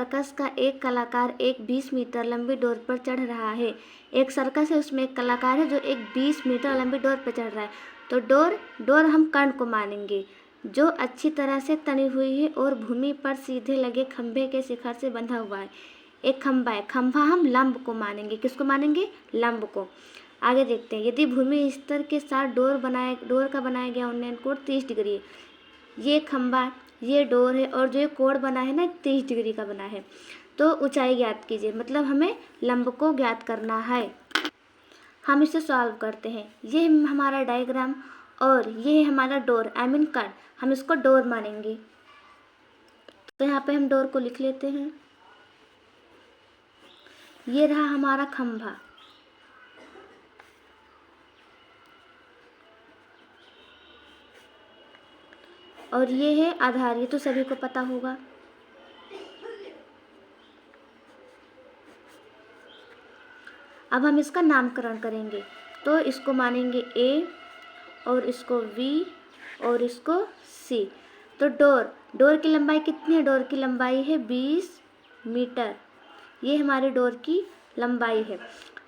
Circus का एक कलाकार एक 20 मीटर लंबी डोर पर चढ़ रहा है। एक सर्कस है, उसमें एक कलाकार है जो एक 20 मीटर लंबी डोर पर चढ़ रहा है। तो डोर हम कर्ण को मानेंगे जो अच्छी तरह से तनी हुई है और भूमि पर सीधे लगे खंभे के शिखर से बंधा हुआ है। एक खंभा है, खंभा हम लंब को मानेंगे। किसको मानेंगे? लंब को। आगे देखते हैं, यदि भूमि स्तर के साथ डोर का बनाया गया उन्नयन कोण 30 डिग्री है। ये खंभा, ये डोर है और जो ये कोण बना है ना 30 डिग्री का बना है। तो ऊंचाई ज्ञात कीजिए, मतलब हमें लंब को ज्ञात करना है। हम इसे सॉल्व करते हैं। ये हमारा डायग्राम और ये है हमारा डोर कर्ण। हम इसको डोर मानेंगे। तो यहाँ पे हम डोर को लिख लेते हैं। ये रहा हमारा खंभा, और ये है आधार। ये तो सभी को पता होगा। अब हम इसका नामकरण करेंगे। तो इसको मानेंगे ए और इसको V और इसको C। तो डोर की लंबाई कितनी है? डोर की लंबाई है 20 मीटर। ये हमारी डोर की लंबाई है।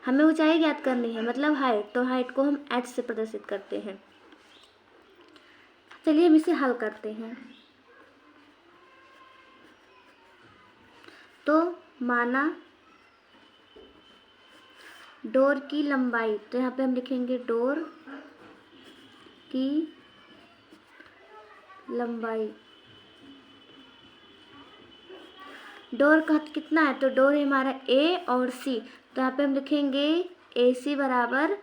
हमें ऊंचाई ज्ञात करनी है, मतलब हाइट। तो हाइट को हम h से प्रदर्शित करते हैं। चलिए हम इसे हल करते हैं। तो माना डोर की लंबाई, तो यहाँ पे हम लिखेंगे डोर की लंबाई। डोर का कितना है? तो डोर है हमारा A और C। तो यहाँ पे हम लिखेंगे AC बराबर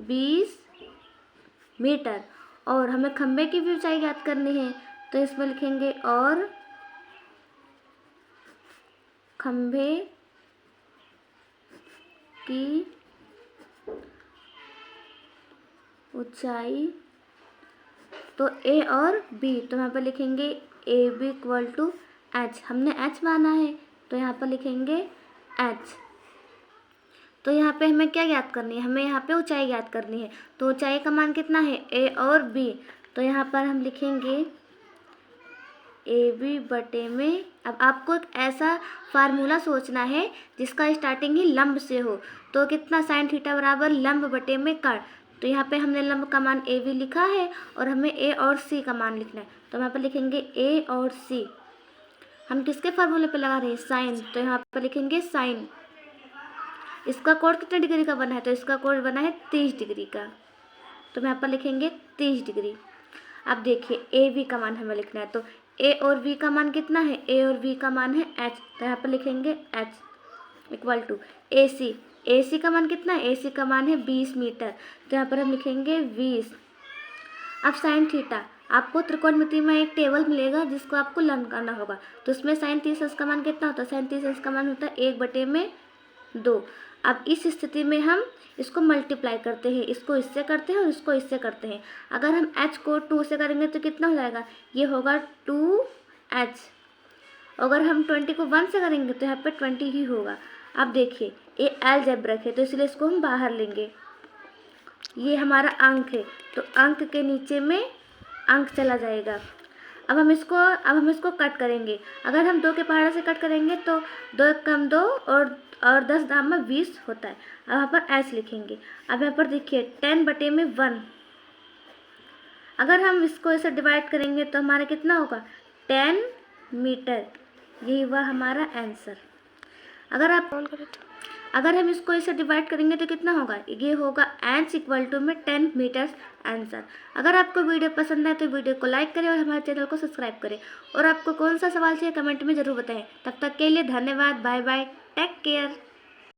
20 मीटर। और हमें खंभे की भी ऊंचाई ज्ञात करनी है, तो इसमें लिखेंगे और खंभे की ऊंचाई। तो A और B, तो यहाँ पर लिखेंगे AB इक्वल टू H। हमने H माना है तो यहाँ पर लिखेंगे H। तो यहाँ पे हमें क्या ज्ञात करनी है? हमें यहाँ पे ऊंचाई ज्ञात करनी है। तो ऊंचाई का मान कितना है? A और B। तो यहाँ पर हम लिखेंगे AB बटे में। अब आपको एक ऐसा फार्मूला सोचना है जिसका स्टार्टिंग ही लंब से हो। तो कितना? साइन थीटा बराबर लंब बटे में कर्ण। तो यहाँ पे हमने लंब का मान AB लिखा है और हमें A और C का मान लिखना है। तो यहाँ पर लिखेंगे A और C। हम किसके फार्मूले पे लगा रहे हैं? साइन। तो यहाँ पर लिखेंगे साइन। इसका कोण कितने डिग्री का बना है? तो इसका कोण बना है 30 डिग्री का। तो यहाँ पर लिखेंगे 30 डिग्री। अब देखिए AB का मान हमें लिखना है। तो A और B का मान कितना है? A और B का मान है H। तो यहाँ पर लिखेंगे H equal to AC। AC का मान कितना है? AC का मान है 20 मीटर। तो यहाँ पर हम लिखेंगे 20। अब साइन थीटा, आपको त्रिकोणमिति में एक टेबल मिलेगा जिसको आपको लर्न करना होगा। तो उसमें साइन 30 का मान कितना होता है? साइन 30 का मान होता है 1/2। अब इस स्थिति में हम इसको मल्टीप्लाई करते हैं, इसको इससे करते हैं और इसको इससे करते हैं। अगर हम h को 2 से करेंगे तो कितना हो जाएगा? ये होगा 2h। अगर हम 20 को 1 से करेंगे तो यहाँ पे 20 ही होगा। अब देखिए ये अलजेब्रिक है तो इसलिए इसको हम बाहर लेंगे। ये हमारा अंक है तो अंक के नीचे में अंक चला जाएगा। अब हम इसको कट करेंगे। अगर हम 2 के पहाड़े से कट करेंगे तो 2 कम 2 और 10 दाम में 20 होता है। अब यहाँ पर ऐसे लिखेंगे। अब यहाँ पर देखिए 10/1। अगर हम इसको ऐसे डिवाइड करेंगे तो हमारा कितना होगा? 10 मीटर। यही हुआ हमारा आंसर। अगर हम इसको इसे डिवाइड करेंगे तो कितना होगा? ये होगा h इक्वल टू में 10 मीटर्स आंसर। अगर आपको वीडियो पसंद आए तो वीडियो को लाइक करें और हमारे चैनल को सब्सक्राइब करें। और आपको कौन सा सवाल चाहिए कमेंट में ज़रूर बताएं। तब तक के लिए धन्यवाद। Bye bye, take care.